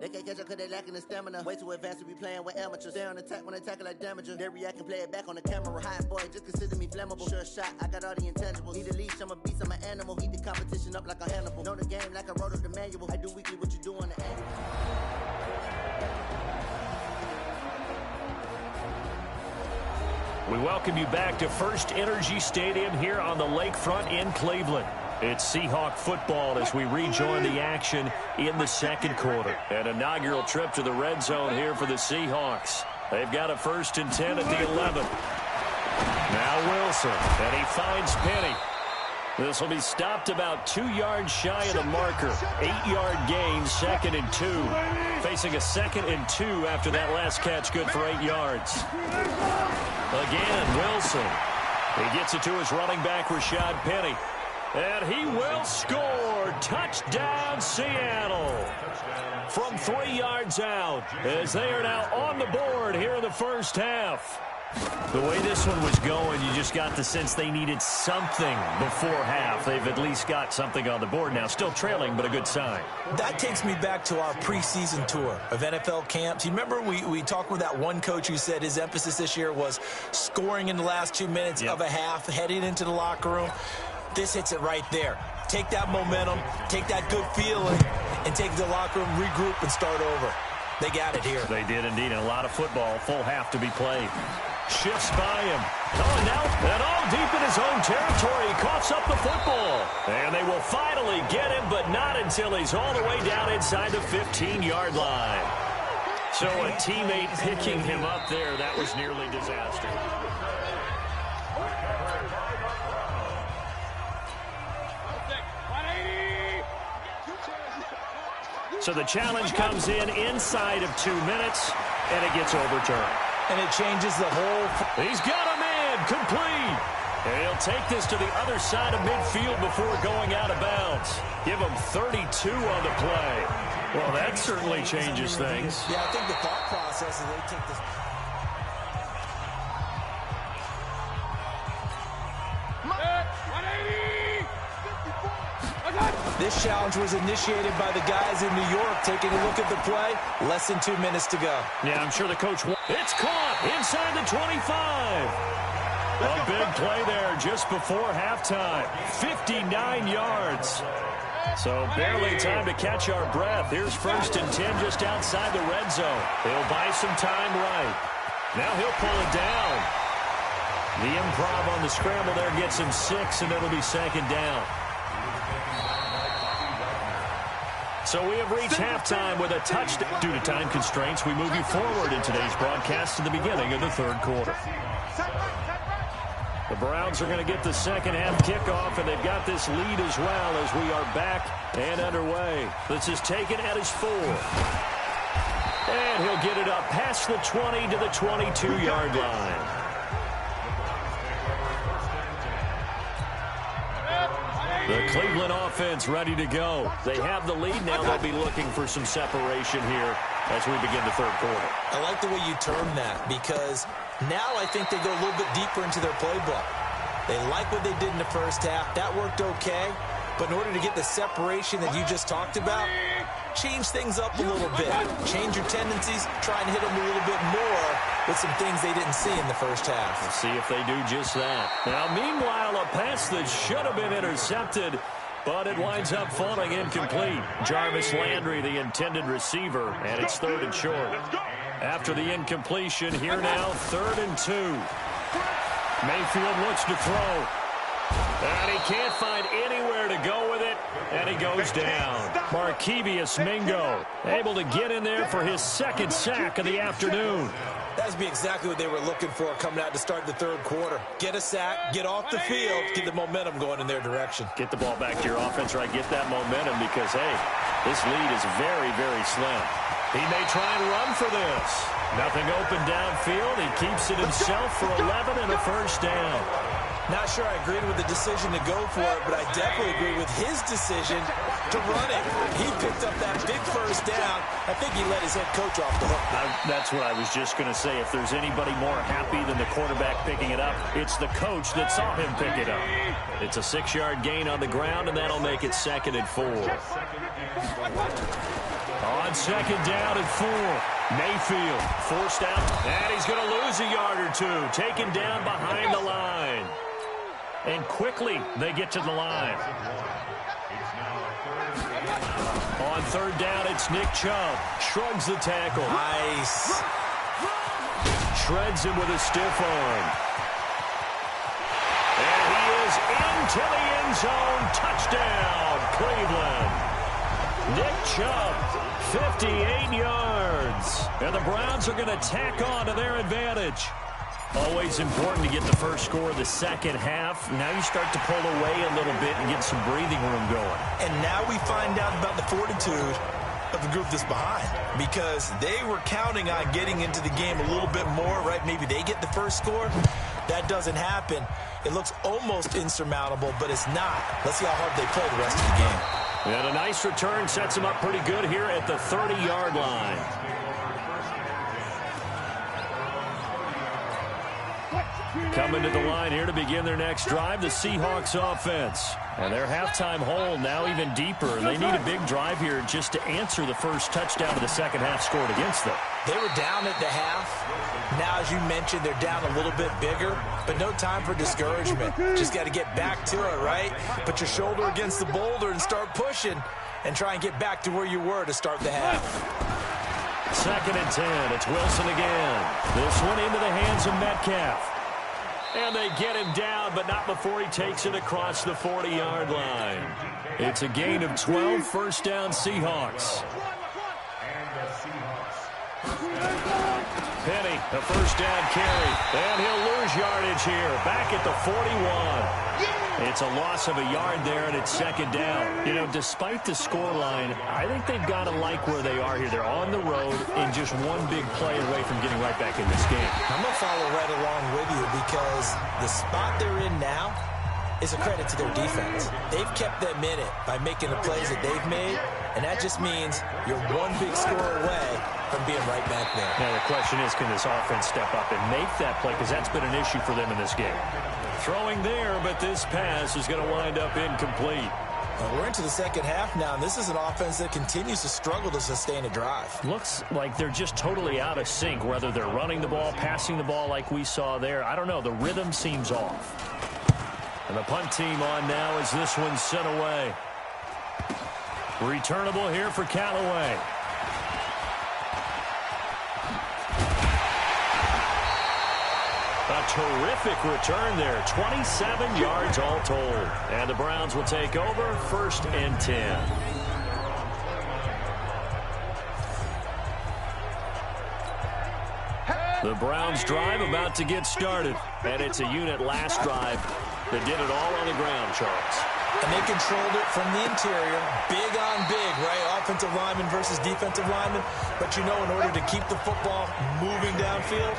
They can't catch up cause they lacking the stamina. Way too advanced to be playing with amateurs. Stay on attack when attack like damager. They react and play it back on the camera. Hot boy, just consider me flammable. Sure shot, I got all the intangibles. Need a leash, I'm a beast, I'm an animal. Heat the competition up like a Hannibal. Know the game like I wrote up the manual. I do weekly what you do on the annual. We welcome you back to First Energy Stadium here on the lakefront in Cleveland. It's Seahawk football as we rejoin the action in the second quarter. An inaugural trip to the red zone here for the Seahawks. They've got a 1st and 10 at the 11. Now Wilson, and he finds Penny. This will be stopped about 2 yards shy of the marker. 8-yard gain, 2nd and 2. Facing a 2nd and 2 after that last catch, good for 8 yards. Again, Wilson. He gets it to his running back, Rashad Penny. And he will score. Touchdown, Seattle. From 3 yards out, as they are now on the board here in the first half. The way this one was going, you just got the sense they needed something before half. They've at least got something on the board now. Still trailing, but a good sign. That takes me back to our preseason tour of NFL camps. You remember we talked with that one coach who said his emphasis this year was scoring in the last 2 minutes of a half, heading into the locker room. This hits it right there. Take that momentum, take that good feeling, and take the locker room, regroup, and start over. They got it here. They did indeed, and a lot of football, full half to be played. Shifts by him. Oh, now, and all deep in his own territory. He coughs up the football. And they will finally get him, but not until he's all the way down inside the 15-yard line. So a teammate picking him up there, that was nearly disaster. So the challenge comes in inside of 2 minutes, and it gets overturned. And it changes the whole... He's got a man, complete. And he'll take this to the other side of midfield before going out of bounds. Give him 32 on the play. Well, that certainly changes things. Yeah, I think the thought process is they take this... This challenge was initiated by the guys in New York. Taking a look at the play, less than 2 minutes to go. Yeah, I'm sure the coach... It's caught inside the 25. A big play there just before halftime. 59 yards. So barely time to catch our breath. Here's 1st and 10 just outside the red zone. He'll buy some time right. Now he'll pull it down. The improv on the scramble there gets him 6, and it'll be 2nd down. So we have reached halftime with a touchdown. Due to time constraints, we move you forward in today's broadcast to the beginning of the 3rd quarter. The Browns are going to get the second half kickoff, and they've got this lead as well as we are back and underway. This is taken at his 4. And he'll get it up past the 20 to the 22-yard line. The Cleveland offense ready to go. They have the lead now. They'll be looking for some separation here as we begin the 3rd quarter. I like the way you term that, because now I think they go a little bit deeper into their playbook. They like what they did in the first half. That worked okay. But in order to get the separation that you just talked about, change things up a little bit. Change your tendencies. Try and hit them a little bit more with some things they didn't see in the first half. We'll see if they do just that. Now, meanwhile, a pass that should have been intercepted, but it winds up falling incomplete. Jarvis Landry, the intended receiver, and it's 3rd and short. After the incompletion, here now, 3rd and 2. Mayfield looks to throw. And he can't find anywhere to go with it, and he goes down. Markevius Mingo able to get in there for his 2nd sack of the afternoon. That would be exactly what they were looking for coming out to start the 3rd quarter. Get a sack, get off the field, get the momentum going in their direction. Get the ball back to your offense, right? Get that momentum because, hey, this lead is very, very slim. He may try and run for this. Nothing open downfield. He keeps it himself for 11 and a 1st down. Not sure I agreed with the decision to go for it, but I definitely agree with his decision to run it. He picked up that big first down. I think he let his head coach off the hook. That's what I was just going to say. If there's anybody more happy than the quarterback picking it up, it's the coach that saw him pick it up. It's a 6-yard gain on the ground, and that'll make it 2nd and 4. On 2nd down and 4. Mayfield forced out, and he's going to lose a yard or two. Taken down behind the line. And quickly they get to the line. On 3rd down, it's Nick Chubb. Shrugs the tackle. Nice. Shreds him with a stiff arm. And he is into the end zone. Touchdown, Cleveland. Nick Chubb, 58 yards. And the Browns are going to tack on to their advantage. Always important to get the first score of the second half. Now you start to pull away a little bit and get some breathing room going. And now we find out about the fortitude of the group that's behind, because they were counting on getting into the game a little bit more, right? Maybe they get the first score. That doesn't happen. It looks almost insurmountable, but it's not. Let's see how hard they play the rest of the game. And a nice return sets them up pretty good here at the 30-yard line. Coming to the line here to begin their next drive, the Seahawks offense. And their halftime hole now even deeper. They need a big drive here just to answer the first touchdown of the second half scored against them. They were down at the half. Now, as you mentioned, they're down a little bit bigger, but no time for discouragement. Just got to get back to it, right? Put your shoulder against the boulder and start pushing and try and get back to where you were to start the half. 2nd and 10. It's Wilson again. This one into the hands of Metcalf. And they get him down, but not before he takes it across the 40-yard line. It's a gain of 12, first down Seahawks. Penny, the first down carry. And he'll lose yardage here, back at the 41. It's a loss of a yard there, and it's 2nd down. You know, despite the scoreline, I think they've got to like where they are here. They're on the road and just one big play away from getting right back in this game. I'm going to follow right along with you, because the spot they're in now is a credit to their defense. They've kept them in it by making the plays that they've made, and that just means you're one big score away from being right back there. Now, the question is, can this offense step up and make that play? Because that's been an issue for them in this game. Throwing there, but this pass is going to wind up incomplete. Well, we're into the second half now, and this is an offense that continues to struggle to sustain a drive. Looks like they're just totally out of sync, whether they're running the ball, passing the ball like we saw there. I don't know. The rhythm seems off. And the punt team on now as this one's sent away. Returnable here for Callaway. A terrific return there. 27 yards all told. And the Browns will take over, 1st and 10. The Browns drive about to get started. And it's a unit last drive that did it all on the ground, Charles. And they controlled it from the interior. Big on big, right? Offensive lineman versus defensive lineman. But you know, in order to keep the football moving downfield,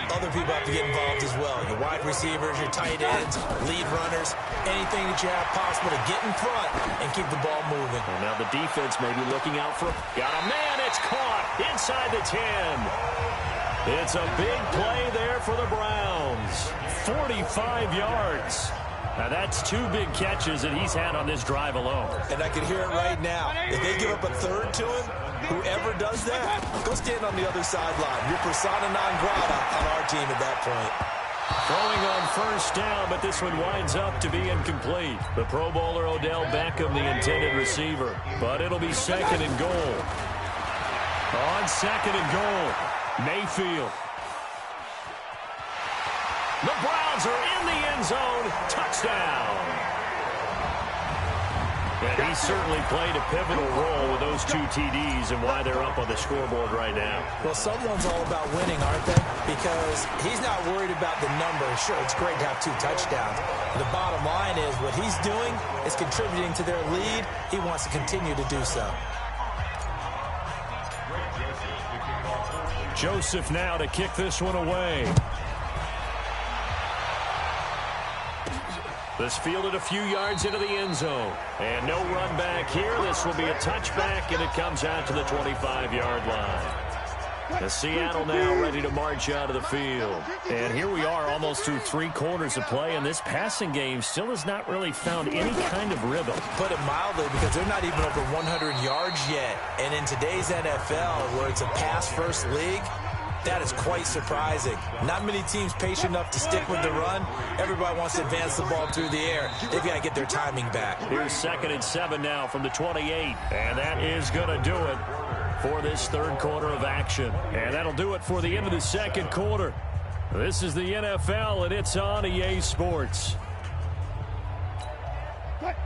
other people have to get involved as well. Your wide receivers, your tight ends, lead runners, anything that you have possible to get in front and keep the ball moving. And now the defense may be looking out for... Got a man, it's caught inside the 10. It's a big play there for the Browns. 45 yards. Now that's 2 big catches that he's had on this drive alone. And I can hear it right now. If they give up a third to him, whoever does that, go stand on the other sideline. You're persona non grata on our team at that point. Throwing on first down, but this one winds up to be incomplete. The Pro Bowler Odell Beckham, the intended receiver. But it'll be 2nd and goal. On 2nd and goal, Mayfield. The Browns are in the end zone. Touchdown. And he certainly played a pivotal role with those 2 TDs and why they're up on the scoreboard right now. Well, someone's all about winning, aren't they? Because he's not worried about the number. Sure, it's great to have 2 touchdowns. But the bottom line is what he's doing is contributing to their lead. He wants to continue to do so. Joseph now to kick this one away. This fielded a few yards into the end zone. And no run back here. This will be a touchback, and it comes out to the 25-yard line. The Seattle now ready to march out of the field. And here we are almost through 3 quarters of play, and this passing game still has not really found any kind of rhythm. Put it mildly, because they're not even over 100 yards yet. And in today's NFL, where it's a pass-first league, that is quite surprising. Not many teams patient enough to stick with the run. Everybody wants to advance the ball through the air. They've got to get their timing back. Here's 2nd and 7 now from the 28. And that is going to do it for this third quarter of action. And that'll do it for the end of the second quarter. This is the NFL, and it's on EA Sports. Get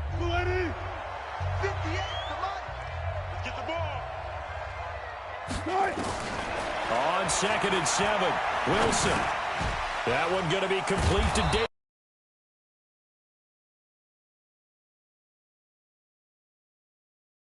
the ball. On 2nd and 7, Wilson. That one going to be complete to Davis.